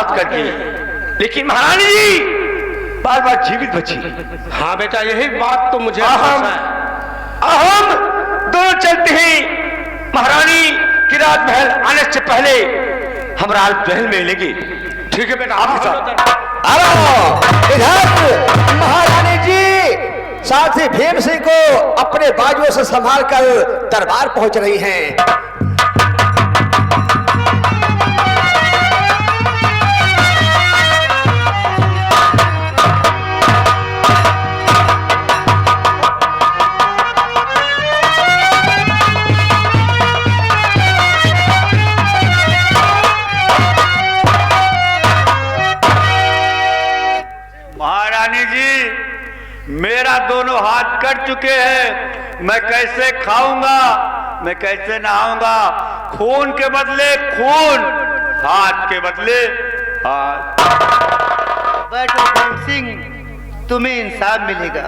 हाथ कट गई, लेकिन महारानी जी बार बार जीवित बची। हाँ बेटा, यही बात तो मुझे हम दोनों चलते हैं महारानी की राजमहल आने से पहले हम राजमहल में मिलेंगे। ठीक है बेटा, आपके साथ। इधर महारानी जी साथी भीम सिंह को अपने बाजुओं से संभाल कर दरबार पहुंच रही हैं। मेरा दोनों हाथ कट चुके हैं, मैं कैसे खाऊंगा, मैं कैसे नहाऊंगा? खून के बदले खून, हाथ के बदले हाथ। बैठो भीम सिंह, तुम्हें इंसाफ मिलेगा।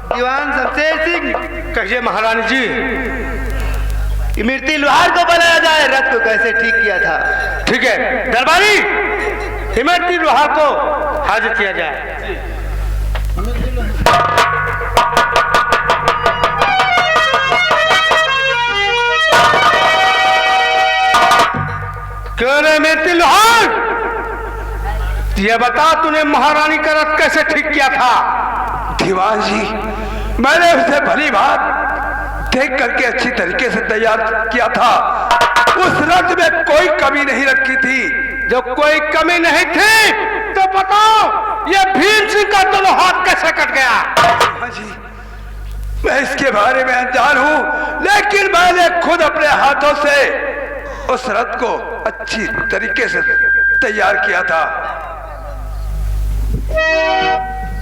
दीवान शमशेर सिंह। कहिए महारानी जी। इमरती लोहार को बनाया जाए, रथ को कैसे ठीक किया था। ठीक है दरबारी, इमरती लोहार को हाजिर किया जाए। क्यों रे इमरती लोहार, ये बता तूने महारानी का रथ कैसे ठीक किया था? दीवान जी, मैंने उसे भली बात देख करके अच्छी तरीके से तैयार किया था। उस रथ में कोई कमी नहीं रखी थी। जो कोई कमी नहीं थी तो बताओ, ये भीम सिंह का दोनों हाथ कैसे कट गया? हाँ जी, मैं इसके बारे में अनजान हूं, लेकिन मैंने खुद अपने हाथों से उस रथ को अच्छी तरीके से तैयार किया था।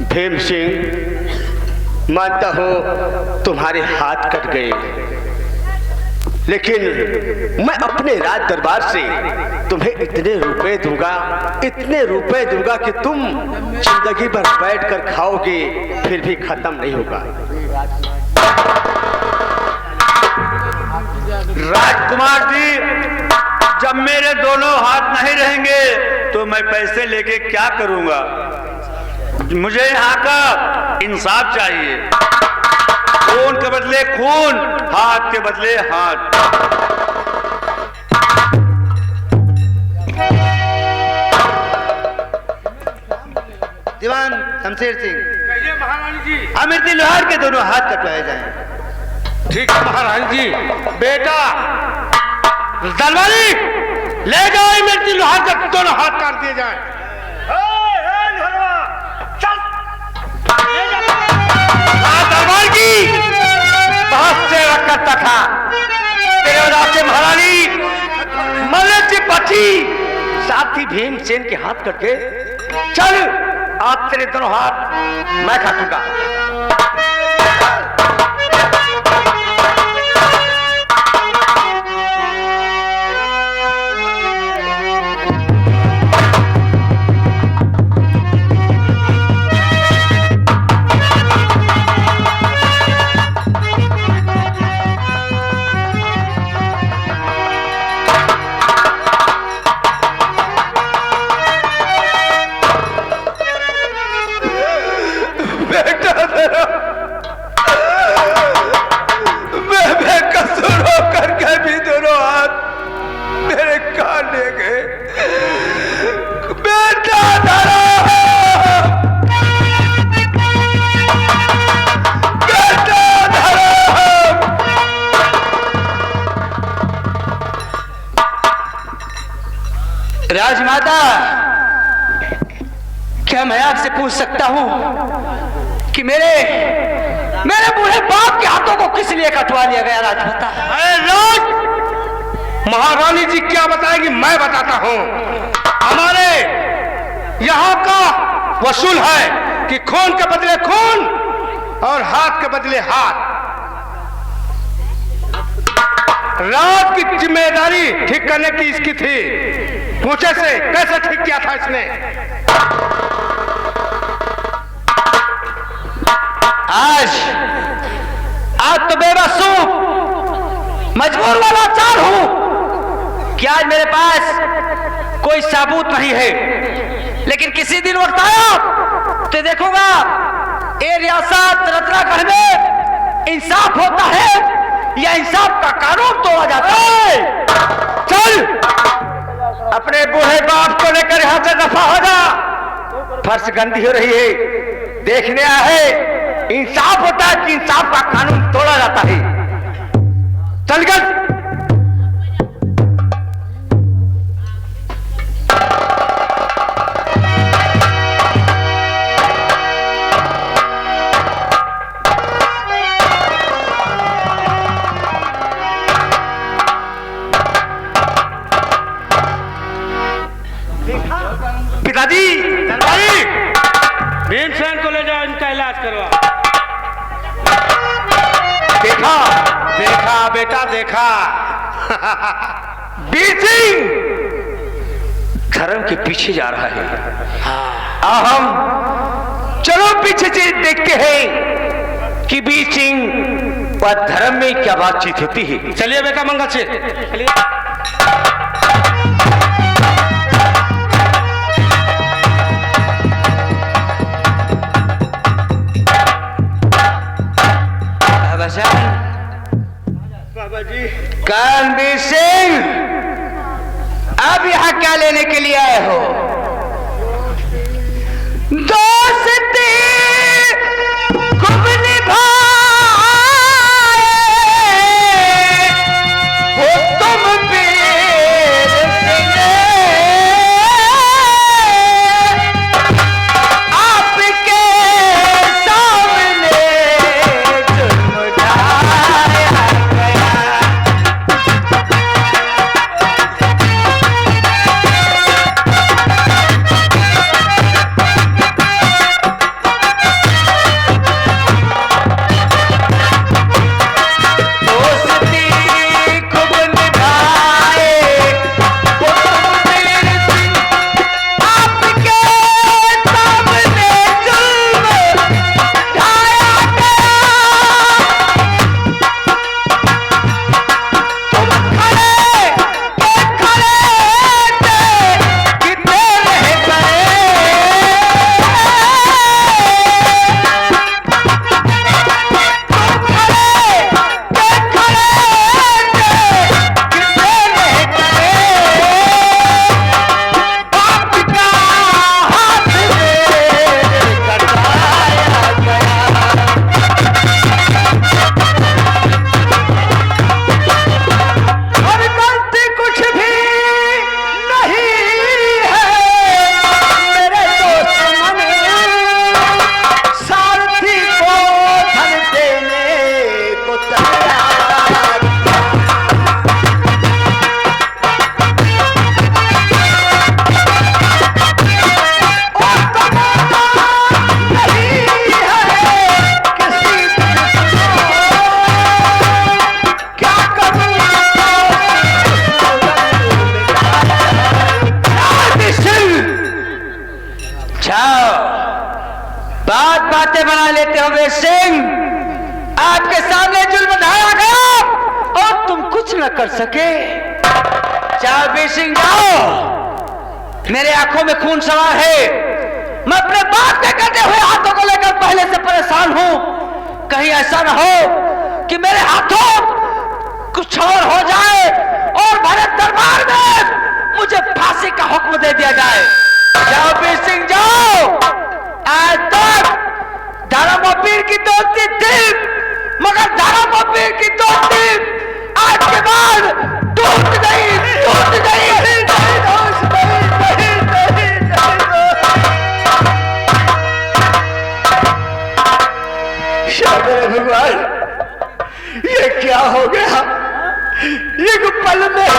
भीम सिंह, मानता हूं तुम्हारे हाथ कट गए, लेकिन मैं अपने राज दरबार से तुम्हें इतने रुपए दूंगा कि तुम जिंदगी भर बैठ कर खाओगे, फिर भी खत्म नहीं होगा। राजकुमार जी, जब मेरे दोनों हाथ नहीं रहेंगे तो मैं पैसे लेके क्या करूंगा? मुझे यहाँ का इंसाफ चाहिए। खून के बदले खून, हाथ के बदले हाथ। दीवान शमशेर सिंह। कहिए महारानी जी। इमरती लोहार के दोनों हाथ कटवाए जाएं। ठीक है महारानी जी। बेटा दरबारी, ले जाओ इमरती लोहार के दोनों हाथ काट दिए जाएं। दरबार की बहुत सेवा करता था तेरे वजह से महारानी मरने से बची। साथ ही भीमसेन के हाथ कटे। चल, आज तेरे दोनों हाथ मैं काटूंगा। राजमाता, क्या मैं आपसे पूछ सकता हूं कि मेरे बूढ़े बाप के हाथों को किस लिए कटवा लिया गया? राजमाता। महारानी जी क्या बताएगी, मैं बताता हूं। हमारे यहाँ का वसूल है कि खून के बदले खून और हाथ के बदले हाथ। रात की जिम्मेदारी ठीक करने की इसकी थी। पूछे से कैसे ठीक किया था इसने? आज तो बेबस हूं, मजबूर वाला चार हूं। कि आज मेरे पास कोई सबूत नहीं है, लेकिन किसी दिन वक्त आया तो देखूंगा ये रियासत रत्नागढ़ में इंसाफ होता है या इंसाफ का कानून तोड़ा जाता है। चल अपने बूढ़े बाप को लेकर यहां से दफा हो जा। फर्श गंदी हो रही है, देखने आया है इंसाफ होता है कि इंसाफ का कानून तोड़ा जाता है। चल गल पिताजी भीमसेन को ले जाओ, इनका इलाज करवा। देखा देखा बेटा देखा वीर सिंह धर्म के पीछे जा रहा है। हम चलो पीछे से देखते हैं कि वीर सिंह और धर्म में क्या बातचीत होती है। चलिए बेटा मंगा से चलिए। बाबा जी रणवीर सिंह, अब यहाँ क्या लेने के लिए आए हो? दोस्ती खूब निभाए हो तुम वीर सिंह, आपके सामने जुल्म ढाया गया। बात बातें बना लेते हो वीर सिंह, आपके सामने जुल्म ढाया गया और तुम कुछ न कर सके। जाओ वीर सिंह जाओ, मेरे आंखों में खून सवार है। मैं अपने बाप के कटे हुए हाथों को लेकर पहले से परेशान हूं। कहीं ऐसा न हो कि मेरे हाथों कुछ और हो जाए और भारत दरबार में मुझे फांसी का हुक्म दे दिया जाए। जाओ वीर सिंह जाओ। आज तक धर्म और पीर की दोस्ती थी, मगर धर्म और पीर की दोस्ती आज के बाद टूट गई, टूट गई। भगवान, ये क्या हो गया? एक पल में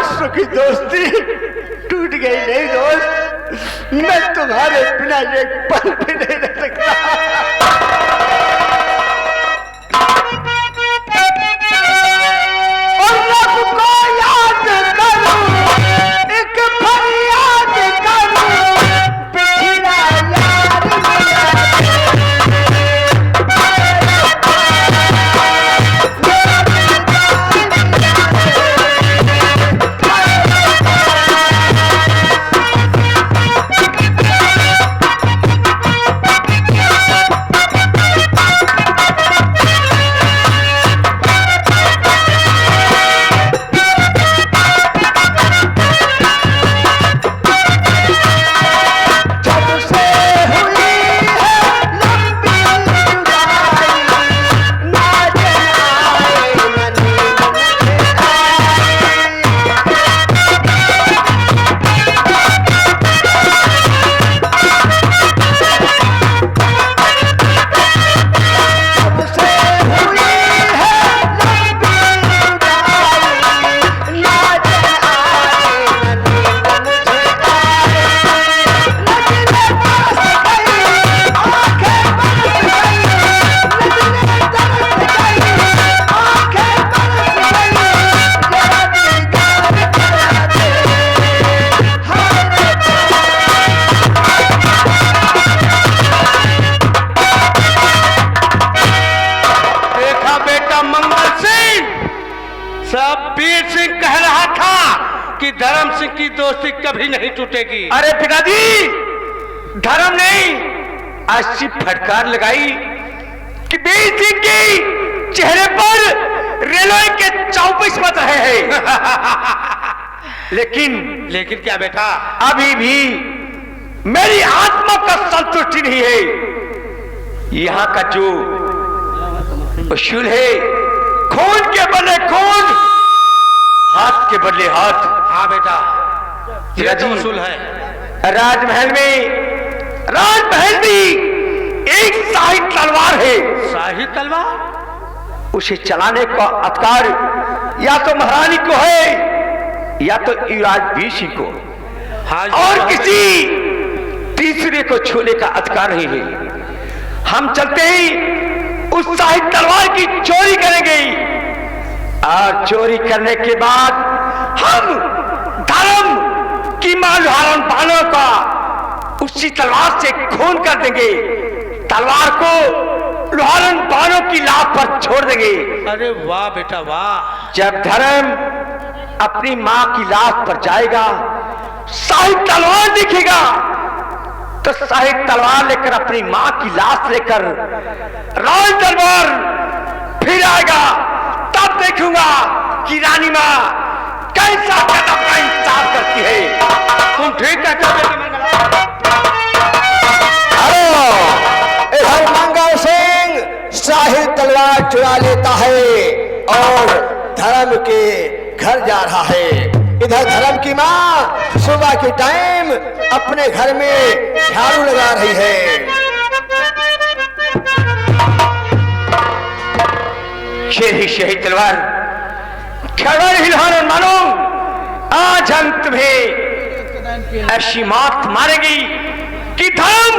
सुखी दोस्ती टूट गई। नहीं दोस्त, मैं तुम्हारे बिना एक पल भी नहीं रह सकता। और रब को याद करूं, एक फरियाद करूं, पिछड़ा यार मिला। सब वीर सिंह कह रहा था कि धर्म सिंह की दोस्ती कभी नहीं टूटेगी। अरे पिताजी, धर्म नहीं, ऐसी फटकार लगाई कि वीर सिंह के चेहरे पर रेलवे के 24 बज रहे हैं। लेकिन क्या बेटा, अभी भी मेरी आत्मा का संतुष्टि नहीं है। यहाँ का जो उसूल है, खून के बदले खून, हाथ के बदले हाथ। हाँ बेटा, ये तो जी, उसूल है। राजमहल भी एक शाही तलवार है। शाही तलवार? उसे चलाने का अधिकार या तो महारानी को है या तो युवराज वीर सिंह को, हाँ, और किसी तीसरे को छूने का अधिकार नहीं है। हम चलते ही उस शाही तलवार की चोरी करेंगे और चोरी करने के बाद हम धर्म की मां लोहारन बानों का उसी तलवार से खून कर देंगे। तलवार को लोहारन बानों की लाश पर छोड़ देंगे। अरे वाह बेटा वाह। जब धर्म अपनी मां की लाश पर जाएगा, शाही तलवार दिखेगा, तो शाही तलवार लेकर अपनी मां की लाश लेकर राज दरबार फिर आएगा। तब देखूंगा कि रानी मां कैसा कदम का इंतजार करती है। तुम ठीक कहते हो बेटा मंगला। इधर मंगल सिंह शाही तलवार चुरा लेता है और धर्म के घर जा रहा है। इधर धर्म की माँ सुबह के टाइम अपने घर में झाड़ू लगा रही है। शाही तलवार खबर हिलाने मानो, आज हम तुम्हें ऐसी मौत मारेगी कि धर्म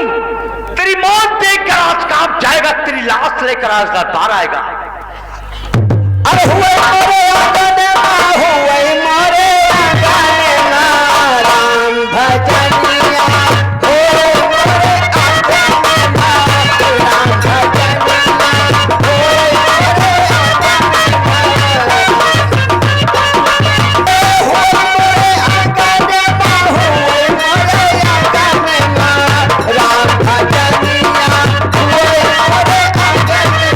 तेरी मौत देखकर आज कांप जाएगा, तेरी लाश लेकर आज दरबार आएगा। अरे हुए मारे आंगन में, हुए मारे आंगन में, राम भजनिया, हुए मारे आंगन में, राम भजनिया, हुए मारे आंगन में, हुए मारे आंगन में, राम भजनिया, हुए मारे आंगन में।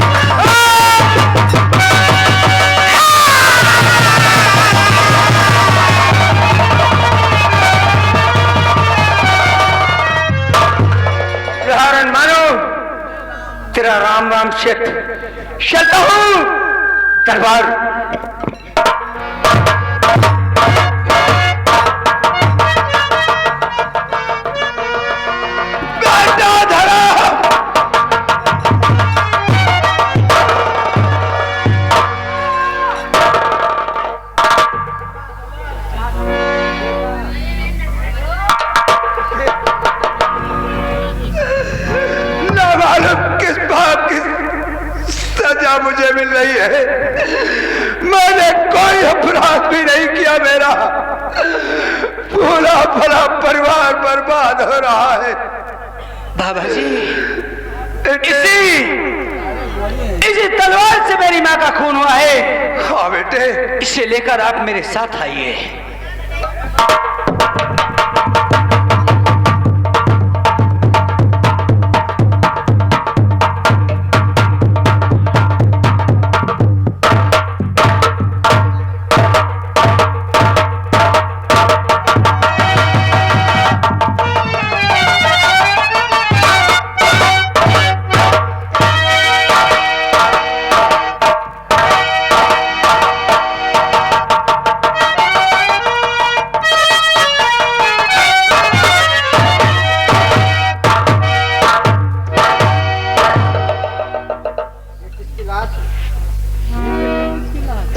लोहारन मानो, तेरा राम राम शेख चलता हूं दरबार। बेटा धर्म, ना मालूम किस बात की सजा मुझे मिल रही है। मैंने कोई अपराध भी नहीं किया, मेरा पूरा भला परिवार बर्बाद हो रहा है। बाबा जी, इसी तलवार से मेरी माँ का खून हुआ है। हाँ बेटे, इसे लेकर आप मेरे साथ आइए।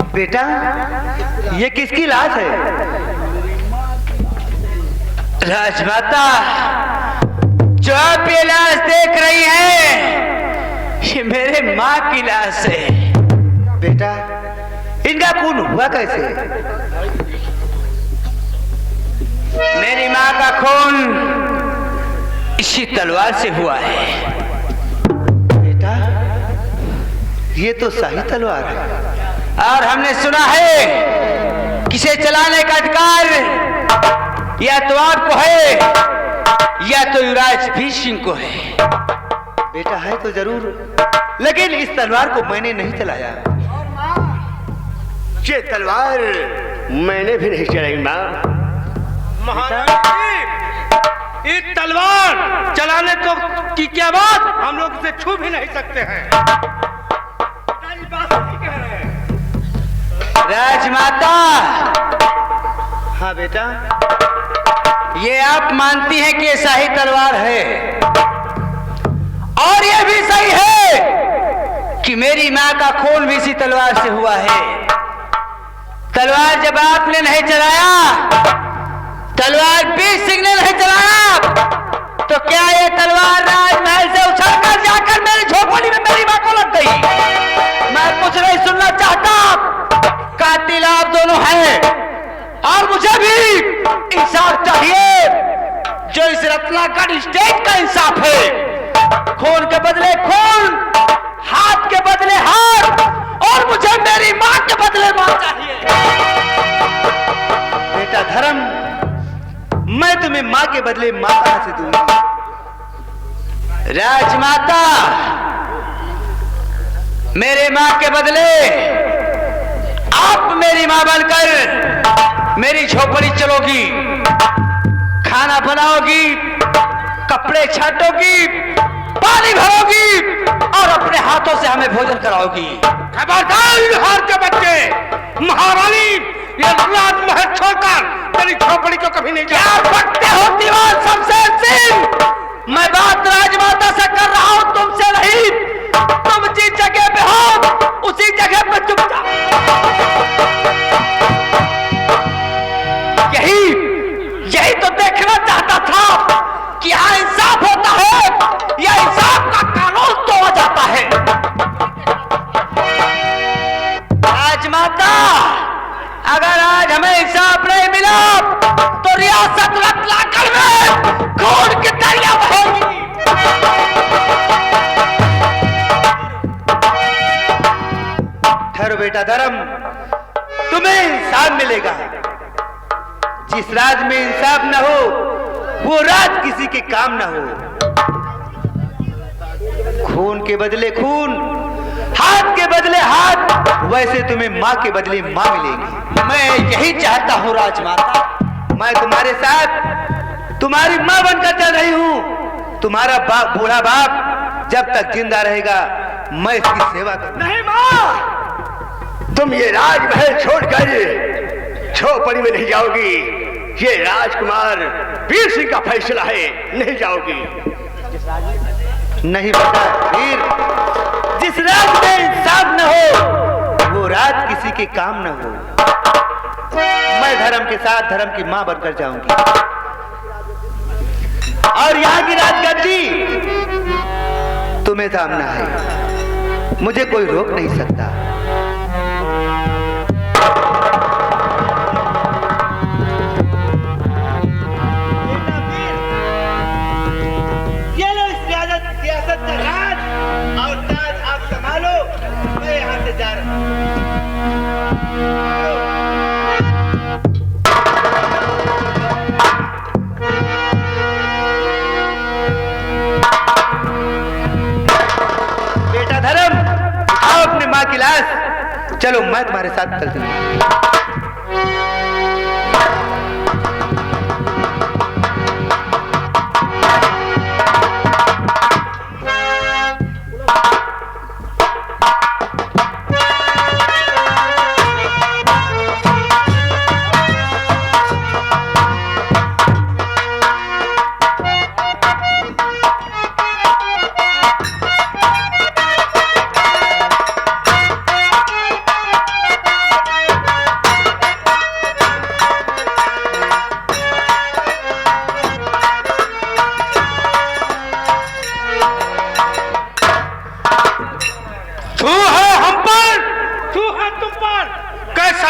बेटा, ये किसकी लाश है? राजमाता, जो आप ये लाश देख रही हैं, ये मेरे माँ की लाश है। बेटा, इनका खून हुआ कैसे? मेरी माँ का खून इसी तलवार से हुआ है। बेटा, ये तो शाही तलवार है। और हमने सुना है किसे चलाने का अधिकार या तो आपको है या तो युवराज भीम सिंह को है। बेटा है तो जरूर, लेकिन इस तलवार को मैंने नहीं चलाया। ये तलवार मैंने भी नहीं चलाई माँ। महाराज जी, ये तलवार चलाने को की क्या बात, हम लोग इसे छू भी नहीं सकते हैं। बात नहीं कह रहे हैं। राजमाता, हाँ बेटा, ये आप मानती हैं कि ये शाही तलवार है, और ये भी सही है कि मेरी माँ का खून भी इसी तलवार से हुआ है। तलवार जब आपने नहीं चलाया, तलवार भीम सिंह ने नहीं चलाया, तो क्या ये तलवार राजमहल से उछलकर जाकर मेरी झोपड़ी में मेरी माँ को लग गई? मैं कुछ नहीं सुनना चाहता, कातिल आप दोनों हैं, और मुझे भी इंसाफ चाहिए, जो इस रत्नाकड़ स्टेट का इंसाफ है। खून के बदले खून, हाथ के बदले हाथ, और मुझे मेरी माँ के बदले माँ चाहिए। बेटा धर्म, मैं तुम्हें माँ के बदले माँ कहां से दूंगी? राजमाता, मेरे माँ के बदले आप मेरी माँ बनकर मेरी झोपड़ी चलोगी, खाना बनाओगी, कपड़े छाटोगी, पानी भरोगी, और अपने हाथों से हमें भोजन कराओगी। खबरदार बिहार के बच्चे, महारानी ये राजमहल छोड़कर तेरी झोपड़ी को कभी नहीं क्या जाएगा। भक्ते हो दीवान शमशेर सिंह? मैं बात राजमाता से कर रहा हूं, तुमसे नहीं। तुम जिस जगह पे हो उसी जगह पे चुप जाओ। यही तो देखना चाहता था कि यहाँ इंसाफ होता है या इंसाफ का कानून तोड़ा जाता है। राजमाता, अगर आज हमें इंसाफ नहीं मिला तो रियासत रत्नाकड़ में खून की दरिया बहेगी। ठहरो बेटा धर्म, तुम्हें इंसाफ मिलेगा। जिस राज में इंसाफ न हो वो राज किसी के काम न हो। खून के बदले खून, हाथ के बदले हाथ, वैसे तुम्हें माँ के बदले माँ मिलेगी। मैं यही चाहता हूँ राजमाता। मैं तुम्हारे साथ तुम्हारी माँ बनकर चल रही हूँ। तुम्हारा बाप, बूढ़ा बाप जब तक जिंदा रहेगा मैं इसकी सेवा करूंगा। नहीं माँ, तुम ये राजमहल छोड़कर झोपड़ी में नहीं जाओगी। ये राजकुमार वीर सिंह का फैसला है, नहीं जाओगी। नहीं बेटा वीर, जिस राज में इंसाफ न हो वो राज किसी के काम न हो। मैं धर्म के साथ धर्म की मां बनकर जाऊंगी, और यहाँ की राजगद्दी तुम्हें सामना है, मुझे कोई रोक नहीं सकता। सियासत का राज और ताज आप संभालो, मैं यहाँ से जा रहा हूँ। बेटा धर्म, आओ अपनी माँ की लाश, चलो मैं तुम्हारे साथ चलती हूँ।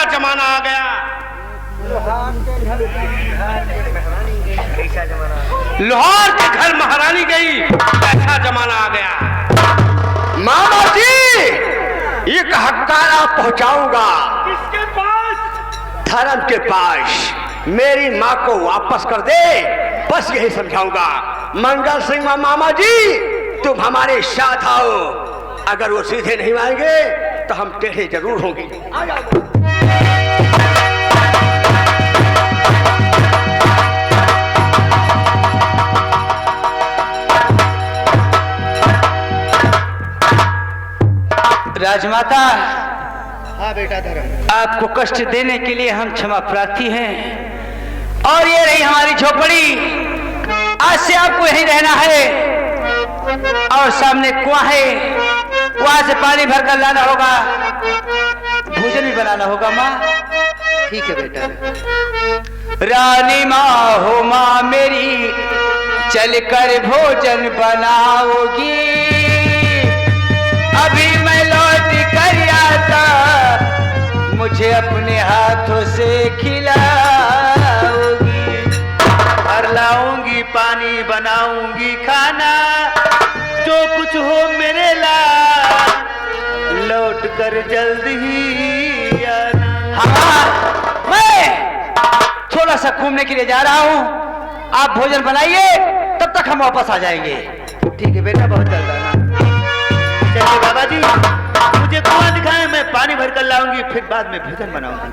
जमाना आ गया। लोहार के घर महारानी गई, ऐसा जमाना आ गया। मामा जी, एक हक्काना पहुंचाऊंगा किसके पास? धर्म के पास। मेरी माँ को वापस कर दे, बस यही समझाऊंगा। मंगल सिंह मामा जी, तुम हमारे साथ आओ। अगर वो सीधे नहीं आएंगे तो हम टेढ़े जरूर होंगे। आ जाओ। राजमाता, हाँ बेटा धर्म, आपको कष्ट देने के लिए हम क्षमा प्रार्थी हैं। और ये रही हमारी झोपड़ी, आज से आपको यहीं रहना है। और सामने कुआं है, वहां से पानी भरकर लाना होगा, भोजन भी बनाना होगा। माँ ठीक है बेटा। रानी माँ हो माँ मेरी, चलकर भोजन बनाओगी। अभी मैं लौट कर आता, मुझे अपने हाथों से खिलाओगी। घर लाऊंगी, पानी बनाऊंगी, खाना जो कुछ हो मेरे ला, लौट कर जल्द ही आना। हाँ, मैं थोड़ा सा घूमने के लिए जा रहा हूँ, आप भोजन बनाइए, तब तक हम वापस आ जाएंगे। ठीक है बेटा, बहुत जल्द आना। चलिए बाबा जी, मुझे कुआं दिखाएं, मैं पानी भर कर लाऊंगी, फिर बाद में भोजन बनाऊंगी।